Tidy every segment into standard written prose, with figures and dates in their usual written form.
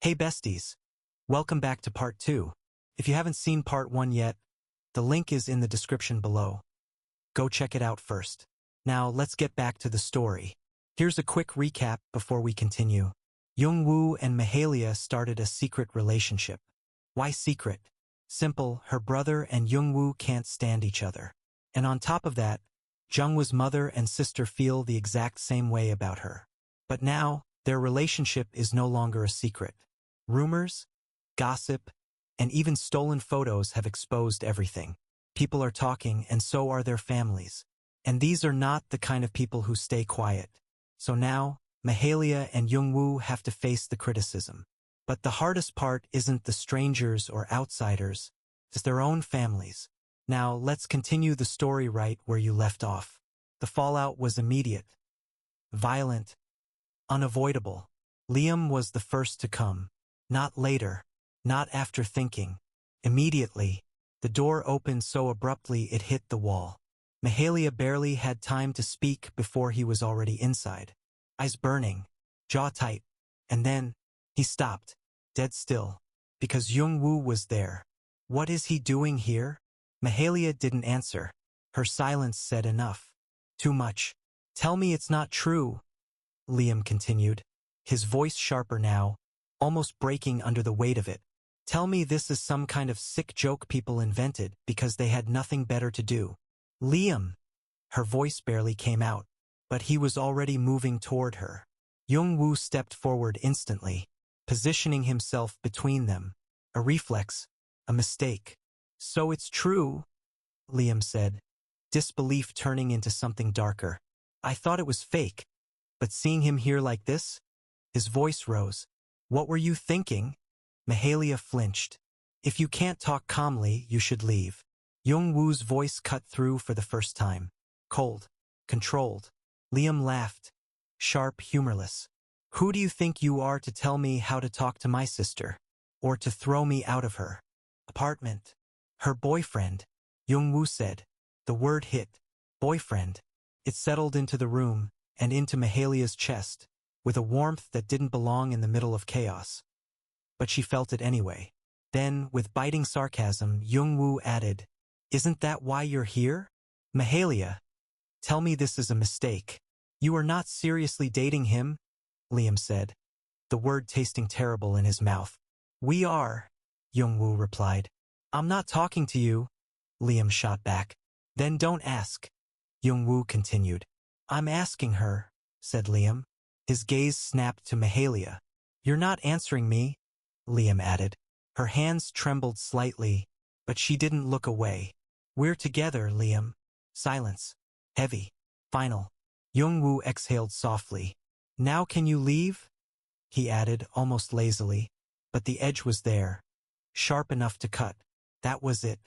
Hey besties! Welcome back to part 2. If you haven't seen part 1 yet, the link is in the description below. Go check it out first. Now let's get back to the story. Here's a quick recap before we continue. Youngwoo and Mahalia started a secret relationship. Why secret? Simple, her brother and Youngwoo can't stand each other. And on top of that, Jungwoo's mother and sister feel the exact same way about her. But now, their relationship is no longer a secret. Rumors, gossip, and even stolen photos have exposed everything. People are talking, and so are their families. And these are not the kind of people who stay quiet. So now, Mahalia and Youngwoo have to face the criticism. But the hardest part isn't the strangers or outsiders, it's their own families. Now, let's continue the story right where you left off. The fallout was immediate, violent, unavoidable. Liam was the first to come. Not later, not after thinking. Immediately, the door opened so abruptly it hit the wall. Mahalia barely had time to speak before he was already inside. Eyes burning, jaw tight, and then, he stopped, dead still, because Youngwoo was there. What is he doing here? Mahalia didn't answer. Her silence said enough. Too much. Tell me it's not true, Liam continued, his voice sharper now, almost breaking under the weight of it. Tell me this is some kind of sick joke people invented because they had nothing better to do. Liam! Her voice barely came out, but he was already moving toward her. Youngwoo stepped forward instantly, positioning himself between them. A reflex, a mistake. So it's true, Liam said, disbelief turning into something darker. I thought it was fake, but seeing him here like this? His voice rose. What were you thinking? Mahalia flinched. If you can't talk calmly, you should leave. Youngwoo's voice cut through for the first time. Cold, controlled. Liam laughed. Sharp, humorless. Who do you think you are to tell me how to talk to my sister? Or to throw me out of her apartment? Her boyfriend, Youngwoo said. The word hit. Boyfriend. It settled into the room, and into Mahalia's chest, with a warmth that didn't belong in the middle of chaos. But she felt it anyway. Then, with biting sarcasm, Youngwoo added, Isn't that why you're here? Mahalia, tell me this is a mistake. You are not seriously dating him? Liam said, the word tasting terrible in his mouth. We are, Youngwoo replied. I'm not talking to you, Liam shot back. Then don't ask, Youngwoo continued. I'm asking her, said Liam. His gaze snapped to Mahalia. You're not answering me, Liam added. Her hands trembled slightly, but she didn't look away. We're together, Liam. Silence. Heavy. Final. Youngwoo exhaled softly. Now can you leave? He added, almost lazily. But the edge was there. Sharp enough to cut. That was it.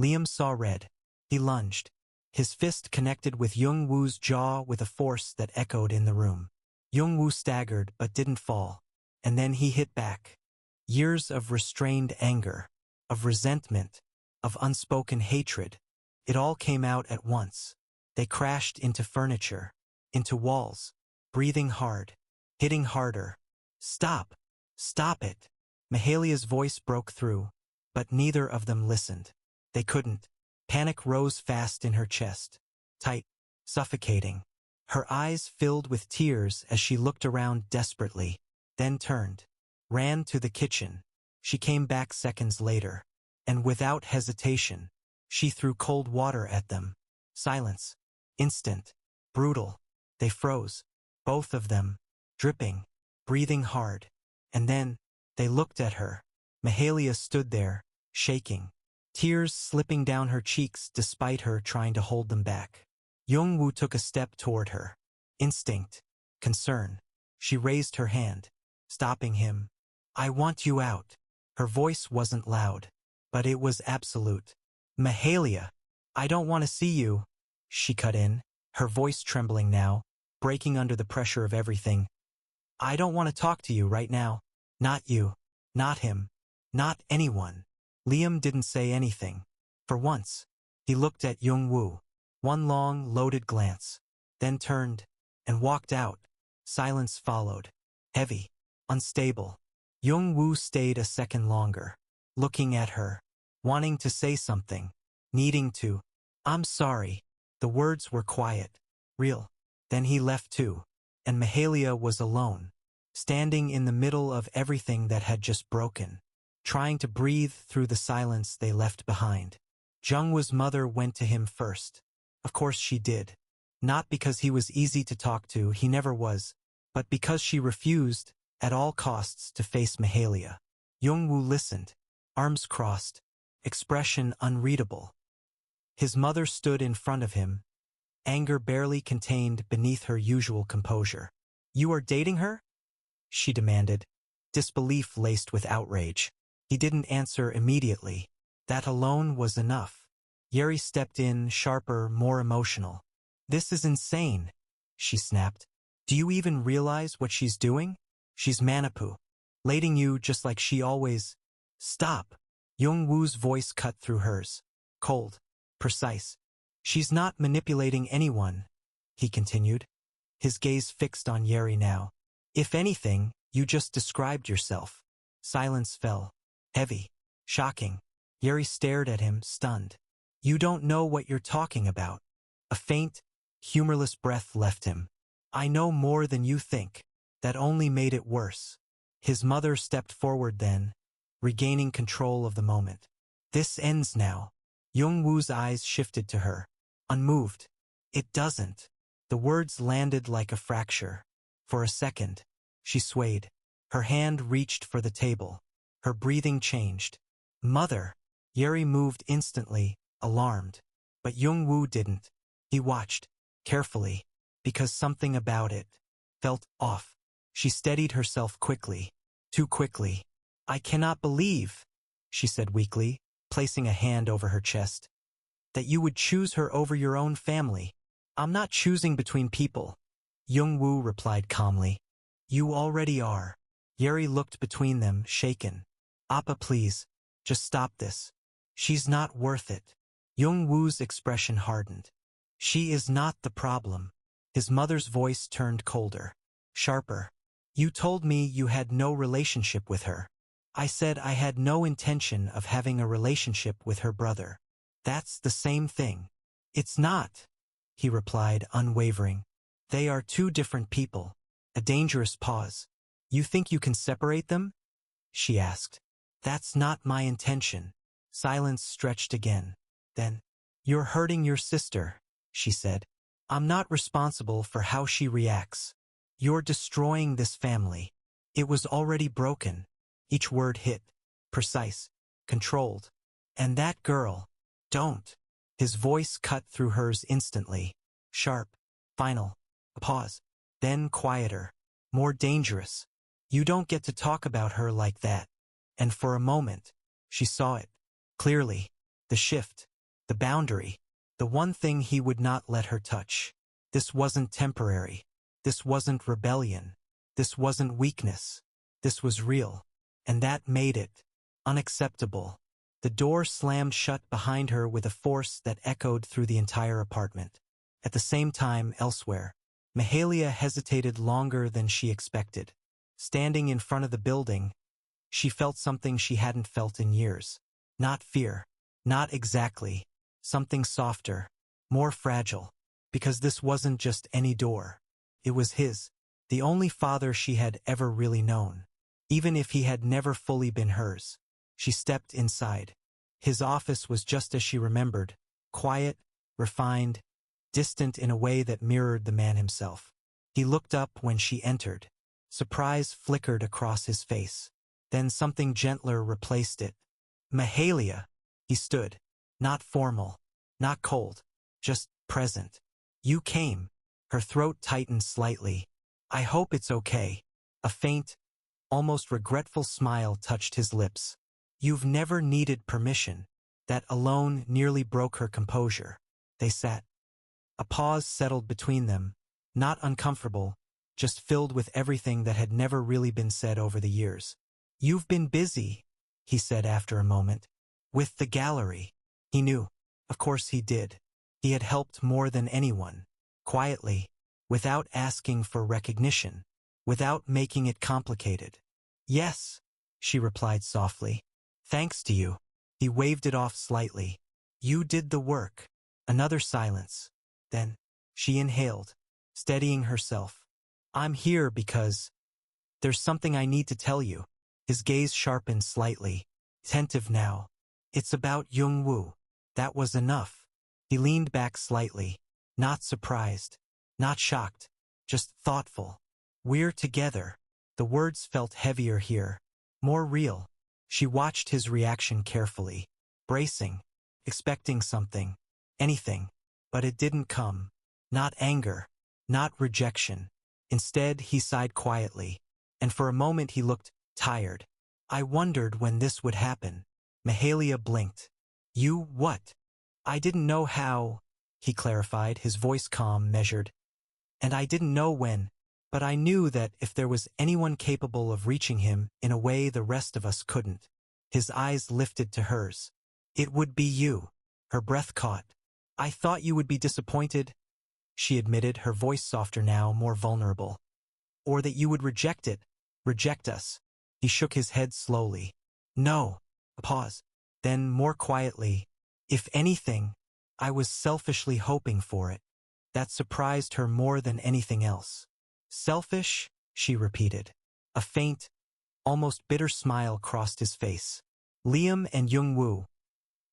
Liam saw red. He lunged. His fist connected with Youngwoo's jaw with a force that echoed in the room. Youngwoo staggered but didn't fall. And then he hit back. Years of restrained anger, of resentment, of unspoken hatred. It all came out at once. They crashed into furniture, into walls, breathing hard, hitting harder. Stop! Stop it! Mahalia's voice broke through, but neither of them listened. They couldn't. Panic rose fast in her chest, tight, suffocating. Her eyes filled with tears as she looked around desperately, then turned, ran to the kitchen. She came back seconds later, and without hesitation, she threw cold water at them. Silence. Instant. Brutal. They froze. Both of them. Dripping. Breathing hard. And then, they looked at her. Mahalia stood there, shaking. Tears slipping down her cheeks despite her trying to hold them back. Youngwoo took a step toward her. Instinct. Concern. She raised her hand, stopping him. I want you out. Her voice wasn't loud, but it was absolute. Mahalia, I don't want to see you, she cut in, her voice trembling now, breaking under the pressure of everything. I don't want to talk to you right now. Not you. Not him. Not anyone. Liam didn't say anything. For once, he looked at Youngwoo. One long, loaded glance, then turned and walked out. Silence followed. Heavy. Unstable. Young-woo stayed a second longer, looking at her, wanting to say something, needing to. I'm sorry. The words were quiet, real. Then he left too, and Mahalia was alone, standing in the middle of everything that had just broken, trying to breathe through the silence they left behind. Jungwoo's mother went to him first. Of course she did. Not because he was easy to talk to, he never was, but because she refused, at all costs, to face Mahalia. Young-woo listened, arms crossed, expression unreadable. His mother stood in front of him, anger barely contained beneath her usual composure. You are dating her? She demanded, disbelief laced with outrage. He didn't answer immediately. That alone was enough. Yeri stepped in, sharper, more emotional. This is insane, she snapped. Do you even realize what she's doing? She's manipulating you just like she always. Stop. Young-woo's voice cut through hers. Cold, precise. She's not manipulating anyone, he continued, his gaze fixed on Yeri now. If anything, you just described yourself. Silence fell. Heavy. Shocking. Yeri stared at him, stunned. You don't know what you're talking about. A faint, humorless breath left him. I know more than you think. That only made it worse. His mother stepped forward then, regaining control of the moment. This ends now. Young-woo's eyes shifted to her. Unmoved. It doesn't. The words landed like a fracture. For a second, she swayed. Her hand reached for the table. Her breathing changed. Mother! Yeri moved instantly, alarmed. But Young-woo didn't. He watched, carefully, because something about it felt off. She steadied herself quickly. Too quickly. I cannot believe, she said weakly, placing a hand over her chest, that you would choose her over your own family. I'm not choosing between people. Young-woo replied calmly. You already are. Yeri looked between them, shaken. Appa, please, just stop this. She's not worth it. Young-woo's expression hardened. She is not the problem. His mother's voice turned colder, sharper. You told me you had no relationship with her. I said I had no intention of having a relationship with her brother. That's the same thing. It's not, he replied, unwavering. They are two different people. A dangerous pause. You think you can separate them? She asked. That's not my intention. Silence stretched again. Then, you're hurting your sister, she said. I'm not responsible for how she reacts. You're destroying this family. It was already broken. Each word hit. Precise. Controlled. And that girl. Don't. His voice cut through hers instantly. Sharp. Final. A pause. Then quieter. More dangerous. You don't get to talk about her like that. And for a moment, she saw it. Clearly. The shift. The boundary. The one thing he would not let her touch. This wasn't temporary. This wasn't rebellion. This wasn't weakness. This was real. And that made it unacceptable. The door slammed shut behind her with a force that echoed through the entire apartment. At the same time, elsewhere, Mahalia hesitated longer than she expected. Standing in front of the building, she felt something she hadn't felt in years. Not fear. Not exactly. Something softer. More fragile. Because this wasn't just any door. It was his. The only father she had ever really known. Even if he had never fully been hers. She stepped inside. His office was just as she remembered. Quiet, refined, distant in a way that mirrored the man himself. He looked up when she entered. Surprise flickered across his face. Then something gentler replaced it. Mahalia. He stood. Not formal. Not cold. Just present. You came. Her throat tightened slightly. I hope it's okay. A faint, almost regretful smile touched his lips. You've never needed permission. That alone nearly broke her composure. They sat. A pause settled between them, not uncomfortable, just filled with everything that had never really been said over the years. You've been busy, he said after a moment. With the gallery. He knew. Of course he did. He had helped more than anyone. Quietly. Without asking for recognition. Without making it complicated. Yes, she replied softly. Thanks to you. He waved it off slightly. You did the work. Another silence. Then, she inhaled, steadying herself. I'm here because there's something I need to tell you. His gaze sharpened slightly, attentive now. It's about Jung-woo. That was enough. He leaned back slightly, not surprised, not shocked, just thoughtful. We're together. The words felt heavier here, more real. She watched his reaction carefully, bracing, expecting something, anything, but it didn't come. Not anger, not rejection. Instead, he sighed quietly, and for a moment he looked tired. I wondered when this would happen. Mahalia blinked. You what? I didn't know how, he clarified, his voice calm, measured. And I didn't know when, but I knew that if there was anyone capable of reaching him in a way the rest of us couldn't. His eyes lifted to hers. It would be you. Her breath caught. I thought you would be disappointed, she admitted, her voice softer now, more vulnerable. Or that you would reject us. He shook his head slowly. No. A pause. Then, more quietly, if anything, I was selfishly hoping for it. That surprised her more than anything else. Selfish, she repeated. A faint, almost bitter smile crossed his face. Liam and Jung-woo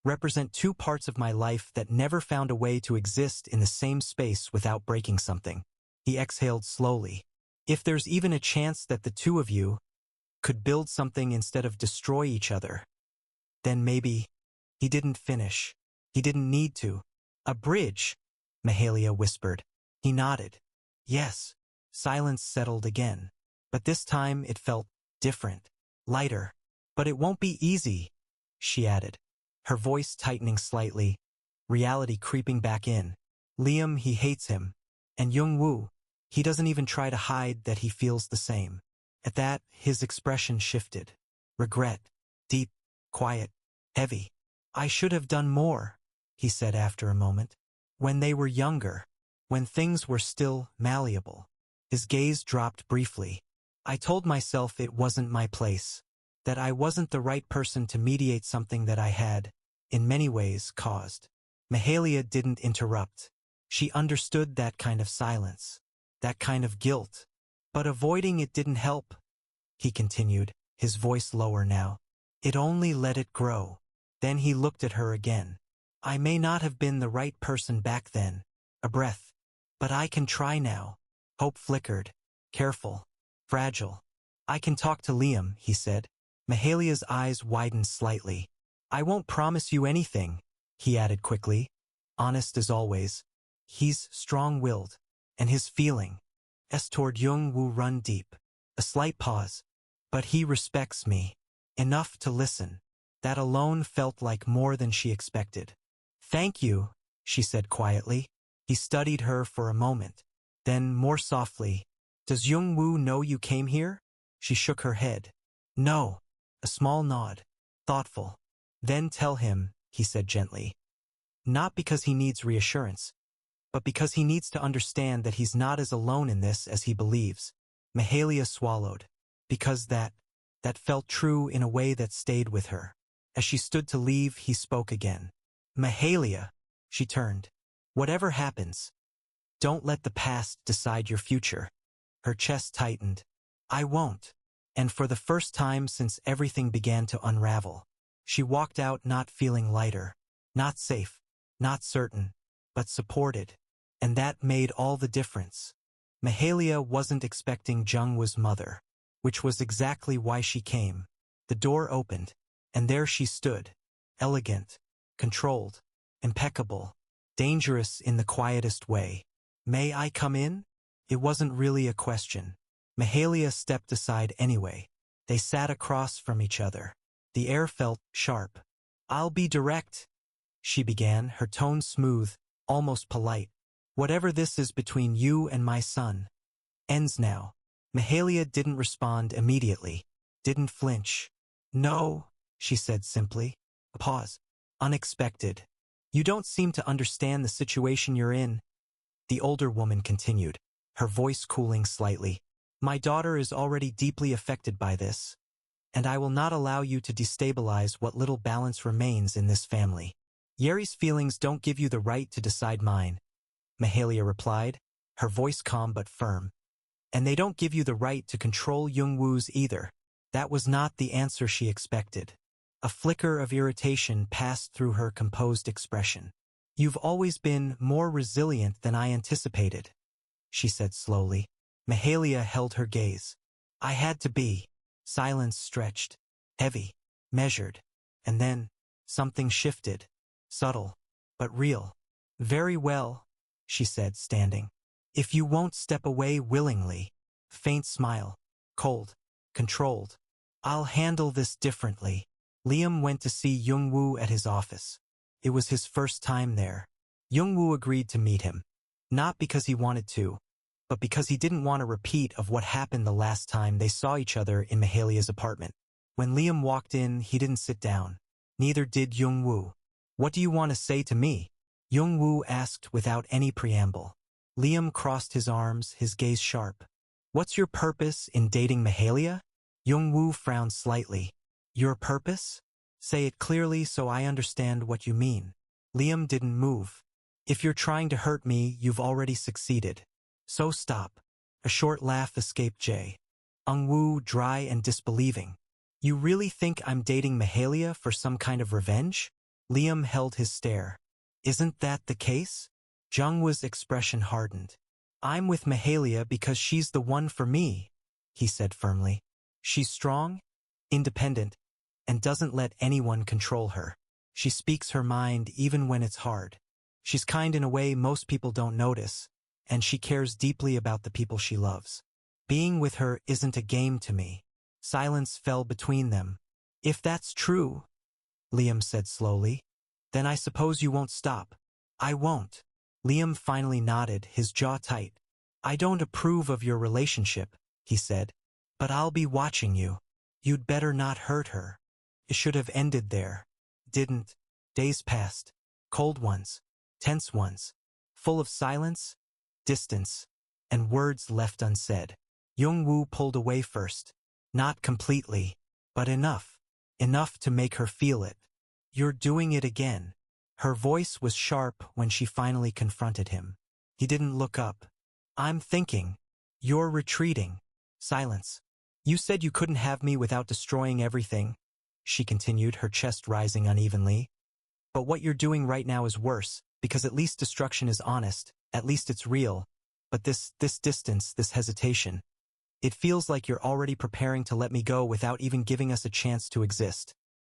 represent two parts of my life that never found a way to exist in the same space without breaking something. He exhaled slowly. If there's even a chance that the two of you could build something instead of destroy each other, then maybe. He didn't finish. He didn't need to. A bridge, Mahalia whispered. He nodded. Yes. Silence settled again. But this time it felt different, lighter. But it won't be easy, she added, her voice tightening slightly, reality creeping back in. Liam, he hates him. And Jung-woo, he doesn't even try to hide that he feels the same. At that, his expression shifted. Regret. Deep. Quiet. Heavy. I should have done more, he said after a moment. When they were younger. When things were still malleable. His gaze dropped briefly. I told myself it wasn't my place. That I wasn't the right person to mediate something that I had, in many ways, caused. Mahalia didn't interrupt. She understood that kind of silence. That kind of guilt. But avoiding it didn't help, he continued, his voice lower now. It only let it grow. Then he looked at her again. I may not have been the right person back then. A breath. But I can try now. Hope flickered. Careful. Fragile. I can talk to Liam, he said. Mahalia's eyes widened slightly. I won't promise you anything, he added quickly. Honest as always. He's strong-willed. And his feeling toward Jung-woo run deep. A slight pause. But he respects me. Enough to listen. That alone felt like more than she expected. Thank you, she said quietly. He studied her for a moment. Then, more softly, Does Jung-woo know you came here? She shook her head. No. A small nod. Thoughtful. Then tell him, he said gently. Not because he needs reassurance, but because he needs to understand that he's not as alone in this as he believes. Mahalia swallowed. Because that felt true in a way that stayed with her. As she stood to leave, he spoke again. Mahalia, she turned. Whatever happens, don't let the past decide your future. Her chest tightened. I won't. And for the first time since everything began to unravel, she walked out not feeling lighter, not safe, not certain, but supported. And that made all the difference. Mahalia wasn't expecting Jung-woo's mother, which was exactly why she came. The door opened, and there she stood, elegant, controlled, impeccable, dangerous in the quietest way. May I come in? It wasn't really a question. Mahalia stepped aside anyway. They sat across from each other. The air felt sharp. I'll be direct, she began, her tone smooth, almost polite. Whatever this is between you and my son ends now. Mahalia didn't respond immediately, didn't flinch. No, she said simply. A pause. Unexpected. You don't seem to understand the situation you're in, the older woman continued, her voice cooling slightly. My daughter is already deeply affected by this. and I will not allow you to destabilize what little balance remains in this family. Yeri's feelings don't give you the right to decide mine, Mahalia replied, her voice calm but firm. And they don't give you the right to control Youngwoo's either. That was not the answer she expected. A flicker of irritation passed through her composed expression. You've always been more resilient than I anticipated, she said slowly. Mahalia held her gaze. I had to be. Silence stretched, heavy, measured, and then something shifted, subtle, but real. Very well, she said, standing. If you won't step away willingly, faint smile, cold, controlled, I'll handle this differently. Liam went to see Youngwoo at his office. It was his first time there. Youngwoo agreed to meet him, not because he wanted to, but because he didn't want a repeat of what happened the last time they saw each other in Mahalia's apartment. When Liam walked in, he didn't sit down. Neither did Youngwoo. What do you want to say to me? Youngwoo asked without any preamble. Liam crossed his arms, his gaze sharp. What's your purpose in dating Mahalia? Youngwoo frowned slightly. Your purpose? Say it clearly so I understand what you mean. Liam didn't move. If you're trying to hurt me, you've already succeeded. So stop. A short laugh escaped Jay. Youngwoo, dry and disbelieving. You really think I'm dating Mahalia for some kind of revenge? Liam held his stare. Isn't that the case? Jungwoo's expression hardened. I'm with Mahalia because she's the one for me, he said firmly. She's strong, independent, and doesn't let anyone control her. She speaks her mind even when it's hard. She's kind in a way most people don't notice, and she cares deeply about the people she loves. Being with her isn't a game to me. Silence fell between them. If that's true, Liam said slowly, then I suppose you won't stop. I won't. Liam finally nodded, his jaw tight. I don't approve of your relationship, he said, but I'll be watching you. You'd better not hurt her. It should have ended there. Didn't. Days passed. Cold ones. Tense ones. Full of silence, distance, and words left unsaid. Youngwoo pulled away first. Not completely, but enough. Enough to make her feel it. You're doing it again. Her voice was sharp when she finally confronted him. He didn't look up. I'm thinking. You're retreating. Silence. You said you couldn't have me without destroying everything, she continued, her chest rising unevenly. But what you're doing right now is worse, because at least destruction is honest, at least it's real. But this distance, this hesitation, it feels like you're already preparing to let me go without even giving us a chance to exist.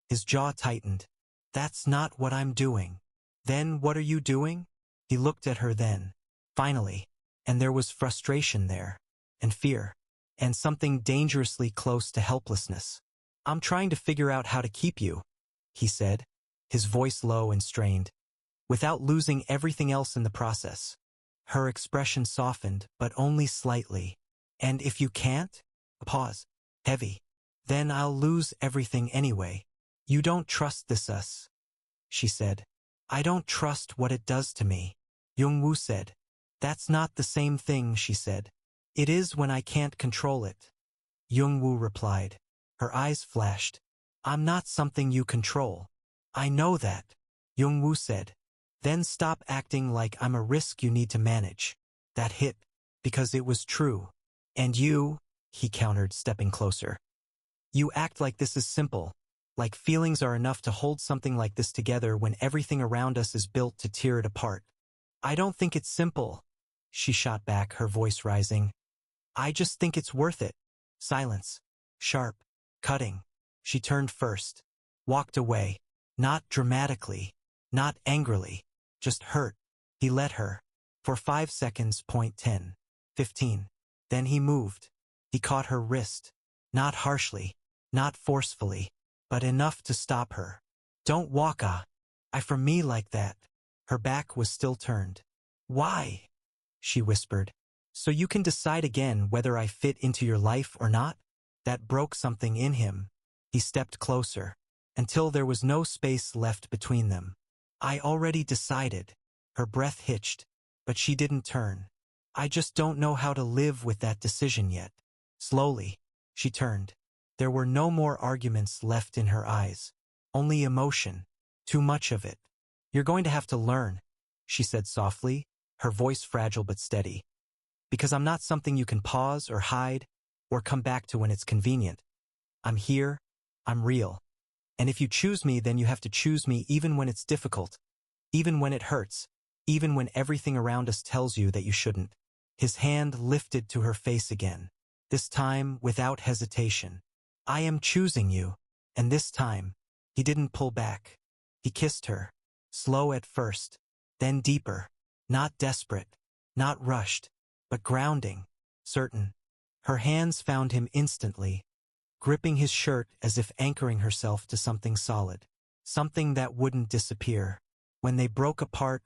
His jaw tightened. That's not what I'm doing. Then what are you doing? He looked at her then. Finally. And there was frustration there. And fear. And something dangerously close to helplessness. I'm trying to figure out how to keep you, he said, his voice low and strained, without losing everything else in the process. Her expression softened, but only slightly. And if you can't? A pause. Heavy. Then I'll lose everything anyway. You don't trust this us, she said. I don't trust what it does to me. Youngwoo said. That's not the same thing, she said. It is when I can't control it. Youngwoo replied. Her eyes flashed. I'm not something you control. I know that, Youngwoo said. Then stop acting like I'm a risk you need to manage. That hit, because it was true. And you, he countered, stepping closer. You act like this is simple, like feelings are enough to hold something like this together when everything around us is built to tear it apart. I don't think it's simple, she shot back, her voice rising. I just think it's worth it. Silence. Sharp. Cutting. She turned first. Walked away. Not dramatically. Not angrily. Just hurt. He let her. For 5 seconds. 10. 15. Then he moved. He caught her wrist. Not harshly. Not forcefully. But enough to stop her. Don't walk I for me like that. Her back was still turned. Why? She whispered. So you can decide again whether I fit into your life or not? That broke something in him. He stepped closer, until there was no space left between them. I already decided. Her breath hitched, but she didn't turn. I just don't know how to live with that decision yet. Slowly, she turned. There were no more arguments left in her eyes. Only emotion. Too much of it. You're going to have to learn, she said softly, her voice fragile but steady. Because I'm not something you can pause or hide or come back to when it's convenient. I'm here. I'm real. And if you choose me, then you have to choose me even when it's difficult, even when it hurts, even when everything around us tells you that you shouldn't. His hand lifted to her face again, this time without hesitation. I am choosing you. And this time, he didn't pull back. He kissed her, slow at first, then deeper, not desperate, not rushed, but grounding, certain. Her hands found him instantly, gripping his shirt as if anchoring herself to something solid, something that wouldn't disappear. When they broke apart,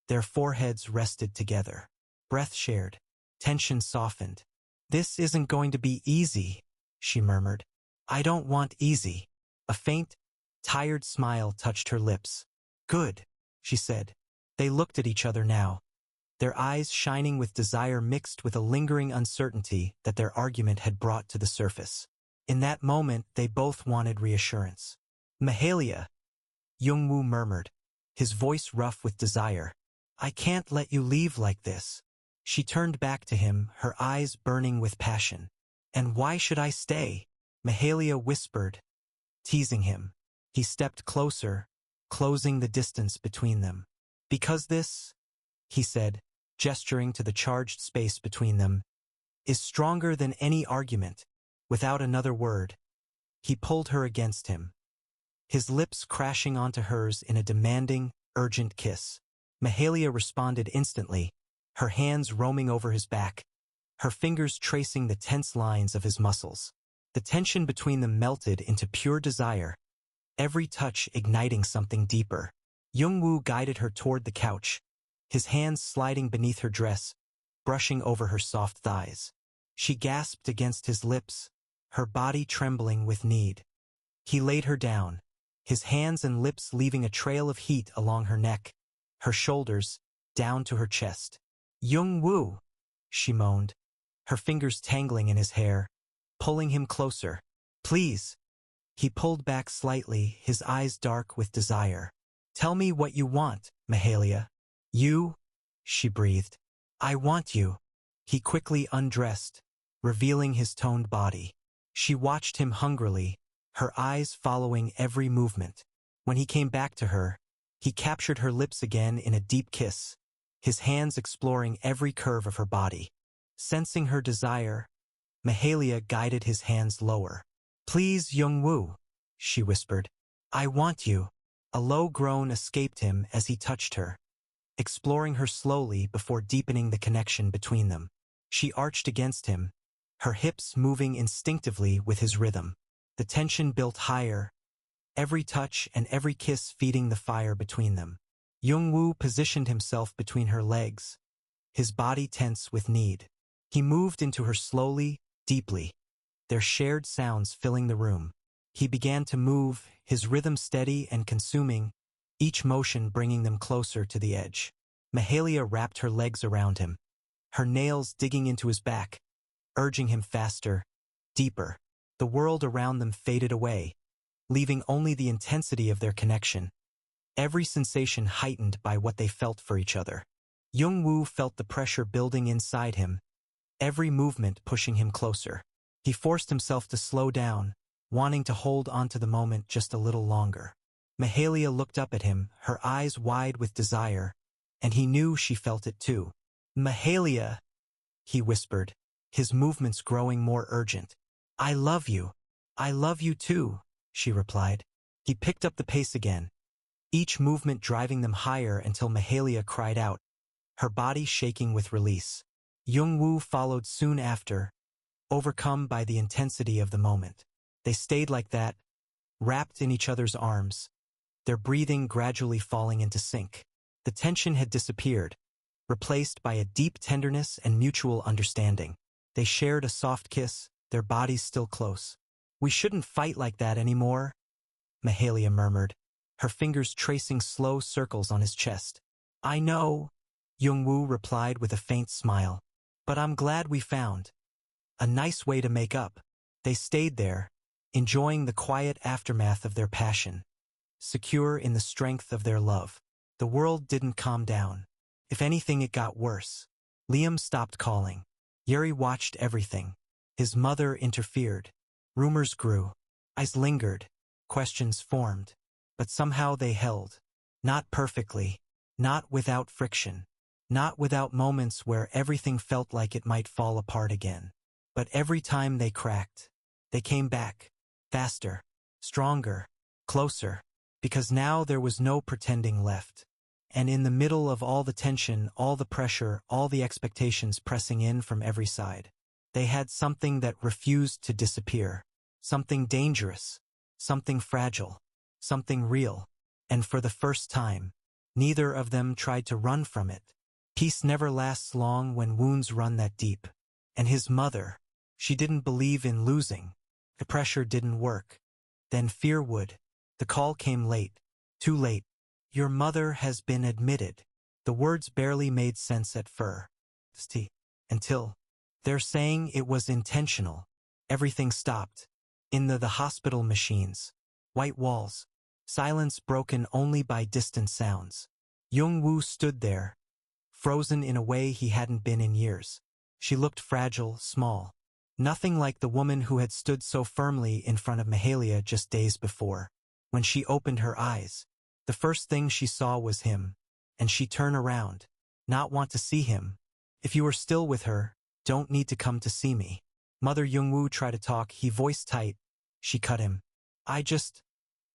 their foreheads rested together. Breath shared, tension softened. This isn't going to be easy, she murmured. I don't want easy. A faint, tired smile touched her lips. Good, she said. They looked at each other now, their eyes shining with desire mixed with a lingering uncertainty that their argument had brought to the surface. In that moment, they both wanted reassurance. Mahalia, Jungwoo murmured, his voice rough with desire. I can't let you leave like this. She turned back to him, her eyes burning with passion. And why should I stay? Mahalia whispered, teasing him. He stepped closer, closing the distance between them. Because this, he said, gesturing to the charged space between them, is stronger than any argument. Without another word, he pulled her against him, his lips crashing onto hers in a demanding, urgent kiss. Mahalia responded instantly, her hands roaming over his back, her fingers tracing the tense lines of his muscles. The tension between them melted into pure desire, every touch igniting something deeper. Jungwoo guided her toward the couch, his hands sliding beneath her dress, brushing over her soft thighs. She gasped against his lips, her body trembling with need. He laid her down, his hands and lips leaving a trail of heat along her neck, her shoulders, down to her chest. Jungwoo, she moaned, her fingers tangling in his hair, pulling him closer. Please. He pulled back slightly, his eyes dark with desire. Tell me what you want, Mahalia. You, she breathed. I want you. He quickly undressed, revealing his toned body. She watched him hungrily, her eyes following every movement. When he came back to her, he captured her lips again in a deep kiss, his hands exploring every curve of her body. Sensing her desire, Mahalia guided his hands lower. Please, Jungwoo, she whispered. I want you. A low groan escaped him as he touched her, exploring her slowly before deepening the connection between them. She arched against him, her hips moving instinctively with his rhythm. The tension built higher, every touch and every kiss feeding the fire between them. Jungwoo positioned himself between her legs, his body tense with need. He moved into her slowly, deeply, their shared sounds filling the room. He began to move, his rhythm steady and consuming, each motion bringing them closer to the edge. Mahalia wrapped her legs around him, her nails digging into his back, urging him faster, deeper. The world around them faded away, leaving only the intensity of their connection, every sensation heightened by what they felt for each other. Jungwoo felt the pressure building inside him, every movement pushing him closer. He forced himself to slow down, wanting to hold onto the moment just a little longer. Mahalia looked up at him, her eyes wide with desire, and he knew she felt it too. Mahalia, he whispered, his movements growing more urgent. I love you. I love you too, she replied. He picked up the pace again, each movement driving them higher until Mahalia cried out, her body shaking with release. Jungwoo followed soon after, overcome by the intensity of the moment. They stayed like that, wrapped in each other's arms, their breathing gradually falling into sync. The tension had disappeared, replaced by a deep tenderness and mutual understanding. They shared a soft kiss, their bodies still close. We shouldn't fight like that anymore, Mahalia murmured, her fingers tracing slow circles on his chest. I know, Jungwoo replied with a faint smile, but I'm glad we found a nice way to make up. They stayed there, enjoying the quiet aftermath of their passion, secure in the strength of their love. The world didn't calm down. If anything, it got worse. Liam stopped calling. Yuri watched everything. His mother interfered. Rumors grew. Eyes lingered. Questions formed. But somehow they held. Not perfectly. Not without friction. Not without moments where everything felt like it might fall apart again. But every time they cracked, they came back. Faster. Stronger. Closer. Because now there was no pretending left. And in the middle of all the tension, all the pressure, all the expectations pressing in from every side, they had something that refused to disappear. Something dangerous. Something fragile. Something real. And for the first time, neither of them tried to run from it. Peace never lasts long when wounds run that deep. And his mother, she didn't believe in losing. The pressure didn't work. Then fear would. The call came late. Too late. Your mother has been admitted. The words barely made sense at first. Until they're saying it was intentional. Everything stopped. In the hospital machines. White walls. Silence broken only by distant sounds. Jung-woo stood there, frozen in a way he hadn't been in years. She looked fragile, small. Nothing like the woman who had stood so firmly in front of Mahalia just days before. When she opened her eyes, the first thing she saw was him. And she turned around. Not want to see him. If you are still with her, don't need to come to see me. Mother Jung-woo tried to talk, he voiced tight. She cut him. I just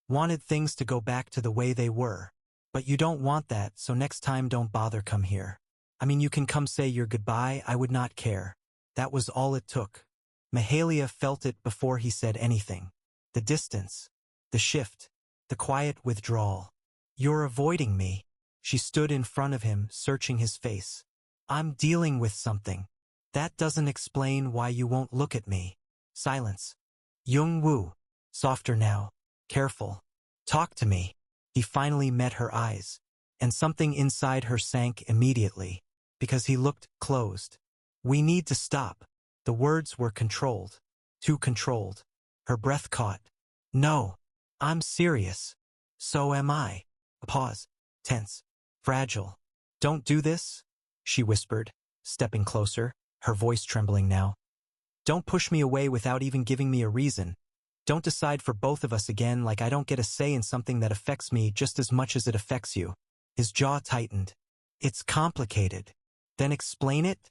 wanted things to go back to the way they were. But you don't want that, so next time don't bother come here. I mean, you can come say your goodbye, I would not care. That was all it took. Mahalia felt it before he said anything. The distance. The shift. The quiet withdrawal. You're avoiding me. She stood in front of him, searching his face. I'm dealing with something. That doesn't explain why you won't look at me. Silence. Jung-woo. Softer now. Careful. Talk to me. He finally met her eyes. And something inside her sank immediately. Because he looked closed. We need to stop. The words were controlled. Too controlled. Her breath caught. No. I'm serious. So am I. A pause. Tense. Fragile. Don't do this, she whispered, stepping closer, her voice trembling now. Don't push me away without even giving me a reason. Don't decide for both of us again like I don't get a say in something that affects me just as much as it affects you. His jaw tightened. It's complicated. Then explain it,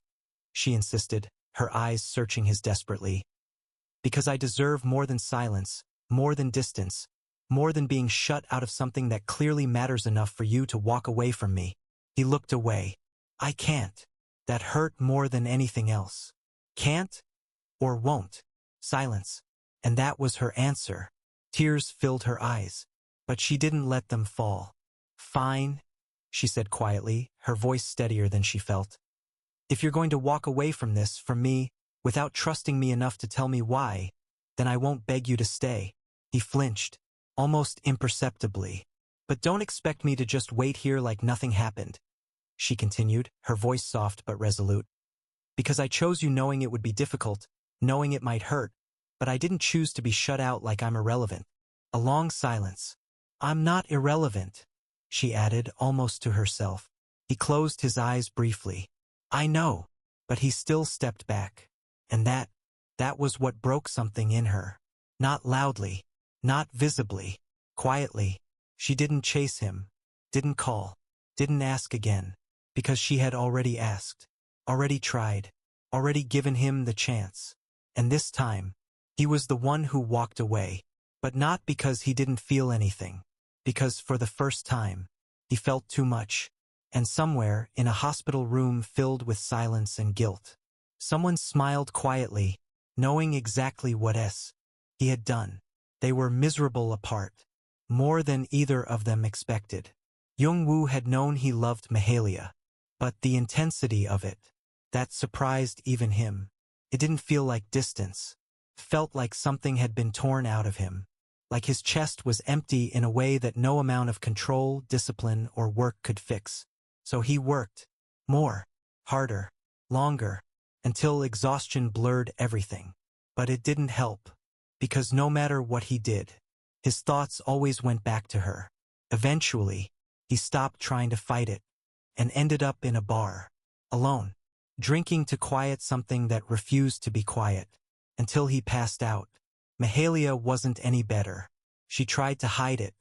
she insisted, her eyes searching his desperately. Because I deserve more than silence, more than distance, more than being shut out of something that clearly matters enough for you to walk away from me. He looked away. I can't. That hurt more than anything else. Can't? Or won't? Silence. And that was her answer. Tears filled her eyes. But she didn't let them fall. Fine, she said quietly, her voice steadier than she felt. If you're going to walk away from this, from me, without trusting me enough to tell me why, then I won't beg you to stay. He flinched, almost imperceptibly. But don't expect me to just wait here like nothing happened, she continued, her voice soft but resolute. Because I chose you knowing it would be difficult, knowing it might hurt, but I didn't choose to be shut out like I'm irrelevant. A long silence. I'm not irrelevant, she added, almost to herself. He closed his eyes briefly. I know, but he still stepped back. And that was what broke something in her. Not loudly, not visibly, quietly. She didn't chase him, didn't call, didn't ask again, because she had already asked, already tried, already given him the chance. And this time, he was the one who walked away, but not because he didn't feel anything, because for the first time, he felt too much. And somewhere, in a hospital room filled with silence and guilt, someone smiled quietly, knowing exactly what he had done. They were miserable apart, more than either of them expected. Jung-woo had known he loved Mahalia, but the intensity of it, that surprised even him. It didn't feel like distance. Felt like something had been torn out of him. Like his chest was empty in a way that no amount of control, discipline, or work could fix. So he worked. More. Harder. Longer. Until exhaustion blurred everything. But it didn't help. because no matter what he did, his thoughts always went back to her. Eventually, he stopped trying to fight it and ended up in a bar, alone, drinking to quiet something that refused to be quiet, until he passed out. Mahalia wasn't any better. She tried to hide it,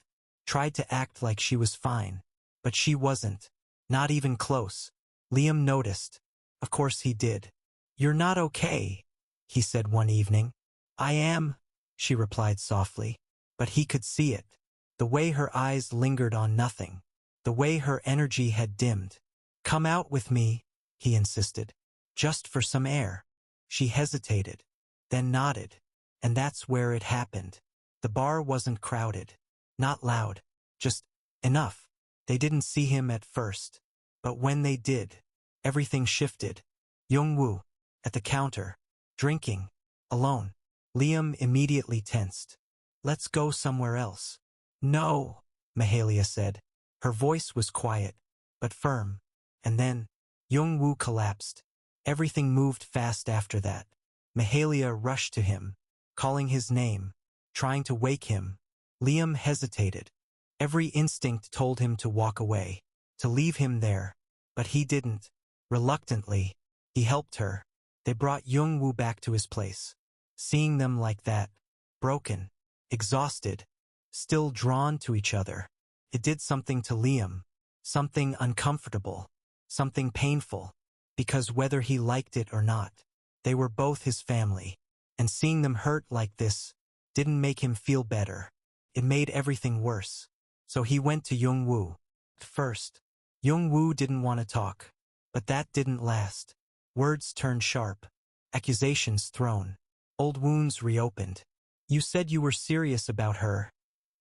tried to act like she was fine, but she wasn't, not even close. Liam noticed. Of course he did. "You're not okay," he said one evening. "I am," she replied softly, but he could see it. The way her eyes lingered on nothing, the way her energy had dimmed. "Come out with me," he insisted, "just for some air." She hesitated, then nodded, and that's where it happened. The bar wasn't crowded, not loud, just enough. They didn't see him at first, but when they did, everything shifted. Young-woo, at the counter, drinking, alone. Liam immediately tensed. "Let's go somewhere else." "No," Mahalia said. Her voice was quiet, but firm. And then, Young-woo collapsed. Everything moved fast after that. Mahalia rushed to him, calling his name, trying to wake him. Liam hesitated. Every instinct told him to walk away, to leave him there, but he didn't. Reluctantly, he helped her. They brought Young-woo back to his place. Seeing them like that, broken, exhausted, still drawn to each other, it did something to Liam, something uncomfortable, something painful, because whether he liked it or not, they were both his family, and seeing them hurt like this didn't make him feel better. It made everything worse. So he went to Young-woo. At first, Young-woo didn't want to talk, but that didn't last. Words turned sharp, accusations thrown, old wounds reopened. "You said you were serious about her,"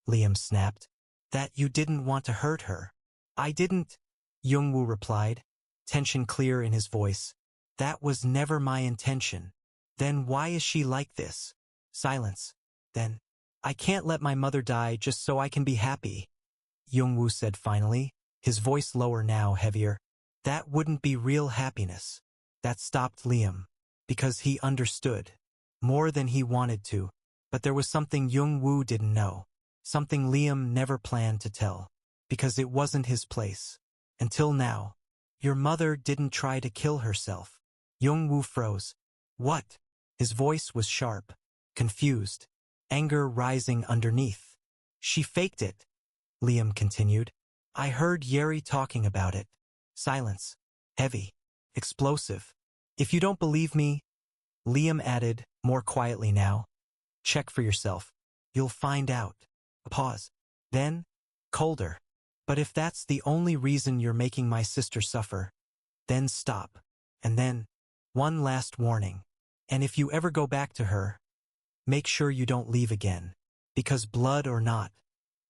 Liam snapped. "That you didn't want to hurt her." "I didn't," Young-woo replied, tension clear in his voice. "That was never my intention." "Then why is she like this?" Silence. Then, "I can't let my mother die just so I can be happy," Young-woo said finally, his voice lower now, heavier. "That wouldn't be real happiness." That stopped Liam, because he understood, more than he wanted to, but there was something Young-woo didn't know, something Liam never planned to tell, because it wasn't his place. Until now. "Your mother didn't try to kill herself." Young-woo froze. "What?" His voice was sharp, confused, anger rising underneath. "She faked it," Liam continued. "I heard Yeri talking about it." Silence. Heavy. Explosive. "If you don't believe me," Liam added, more quietly now, "check for yourself. You'll find out." A pause. Then, colder. "But if that's the only reason you're making my sister suffer, then stop." And then, one last warning. "And if you ever go back to her, make sure you don't leave again. Because blood or not,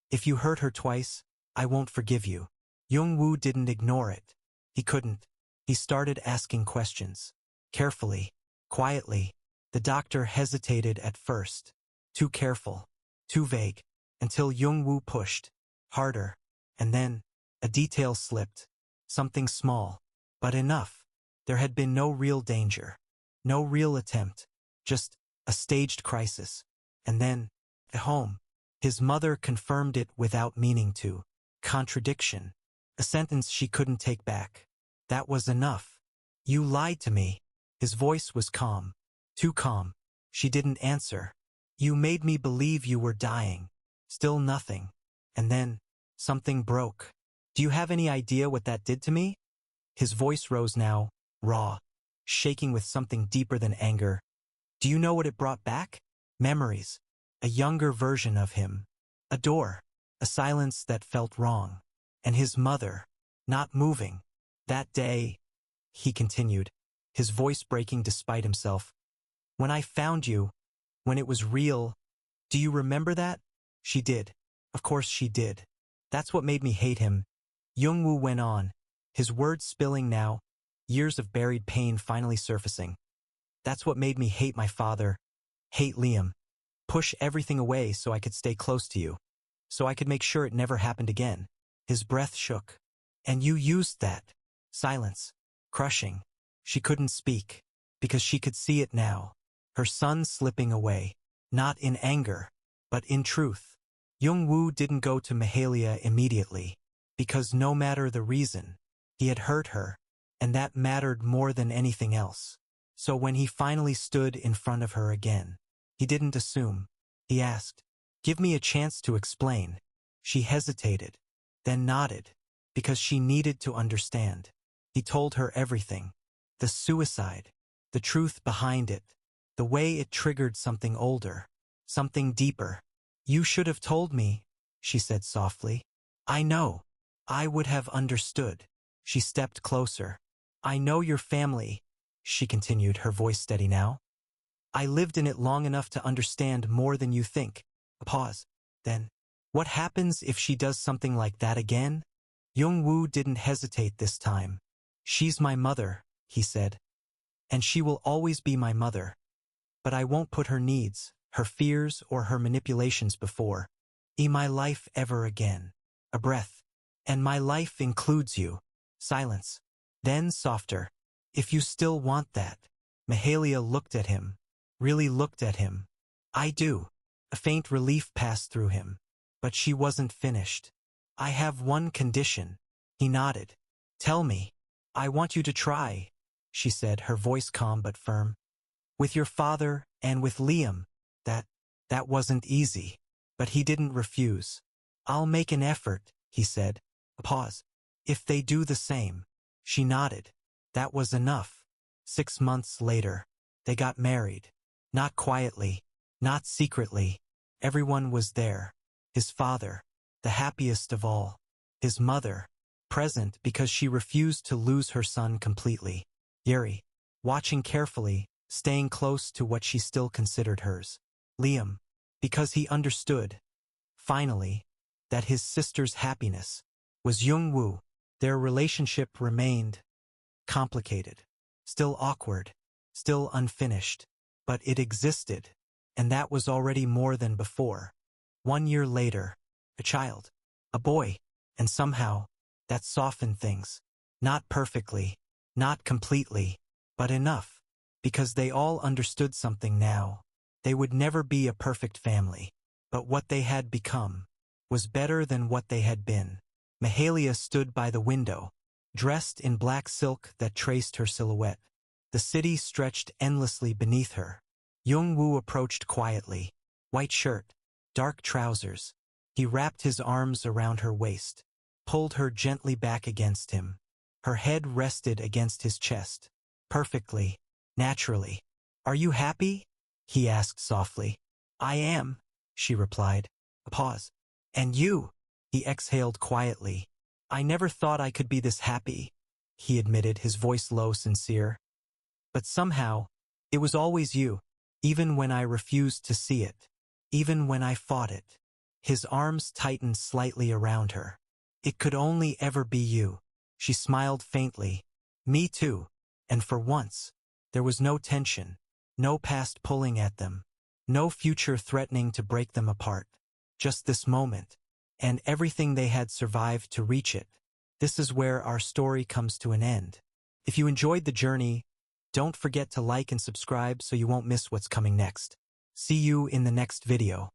if you hurt her twice, I won't forgive you." Young-woo didn't ignore it. He couldn't. He started asking questions. Carefully, quietly. The doctor hesitated at first. Too careful, too vague, until Young-woo pushed. Harder. And then, a detail slipped. Something small, but enough. There had been no real danger. No real attempt. Just a staged crisis. And then, at home, his mother confirmed it without meaning to. Contradiction. A sentence she couldn't take back. That was enough. "You lied to me." His voice was calm. Too calm. She didn't answer. "You made me believe you were dying." Still nothing. And then, something broke. "Do you have any idea what that did to me?" His voice rose now, raw, shaking with something deeper than anger. "Do you know what it brought back?" Memories. A younger version of him. A door. A silence that felt wrong. And his mother, not moving. "That day," he continued, his voice breaking despite himself. "When I found you, when it was real, do you remember that?" She did. Of course she did. "That's what made me hate him." Young-woo went on, his words spilling now, years of buried pain finally surfacing. "That's what made me hate my father, hate Liam, push everything away so I could stay close to you, so I could make sure it never happened again." His breath shook. "And you used that." Silence. Crushing. She couldn't speak, because she could see it now. Her son slipping away. not in anger, but in truth. Jung-woo didn't go to Mahalia immediately, because no matter the reason, he had hurt her, and that mattered more than anything else. So when he finally stood in front of her again, he didn't assume. He asked, "Give me a chance to explain." She hesitated, then nodded, because she needed to understand. He told her everything. The suicide, the truth behind it, the way it triggered something older, something deeper. "You should have told me," she said softly. "I know. I would have understood." She stepped closer. "I know your family," she continued, her voice steady now. "I lived in it long enough to understand more than you think." A pause. Then, "What happens if she does something like that again?" Jung-woo didn't hesitate this time. "She's my mother," he said. "And she will always be my mother. But I won't put her needs, her fears, or her manipulations before my life ever again." A breath. "And my life includes you." Silence. Then softer. "If you still want that." Mahalia looked at him. Really looked at him. "I do." A faint relief passed through him. But she wasn't finished. "I have one condition." He nodded. "Tell me." "I want you to try," she said, her voice calm but firm. "With your father and with Liam." That wasn't easy. But he didn't refuse. "I'll make an effort," he said. A pause. "If they do the same." She nodded. That was enough. 6 months later, they got married. Not quietly, not secretly. Everyone was there. His father, the happiest of all. His mother, present because she refused to lose her son completely. Yuri, watching carefully, staying close to what she still considered hers. Liam, because he understood, finally, that his sister's happiness was Jung-woo. Their relationship remained complicated, still awkward, still unfinished. But it existed, and that was already more than before. 1 year later, a child, a boy, and somehow, that softened things. Not perfectly, not completely, but enough, because they all understood something now. They would never be a perfect family, but what they had become was better than what they had been. Mahalia stood by the window, dressed in black silk that traced her silhouette. The city stretched endlessly beneath her. Jung-woo approached quietly. White shirt, dark trousers. He wrapped his arms around her waist, pulled her gently back against him. Her head rested against his chest. Perfectly, naturally. "Are you happy?" he asked softly. "I am," she replied. A pause. "And you?" He exhaled quietly. "I never thought I could be this happy," he admitted, his voice low, sincere. "But somehow, it was always you, even when I refused to see it, even when I fought it." His arms tightened slightly around her. "It could only ever be you." She smiled faintly. "Me too." And for once, there was no tension, no past pulling at them, no future threatening to break them apart. Just this moment, and everything they had survived to reach it. This is where our story comes to an end. If you enjoyed the journey, don't forget to like and subscribe so you won't miss what's coming next. See you in the next video.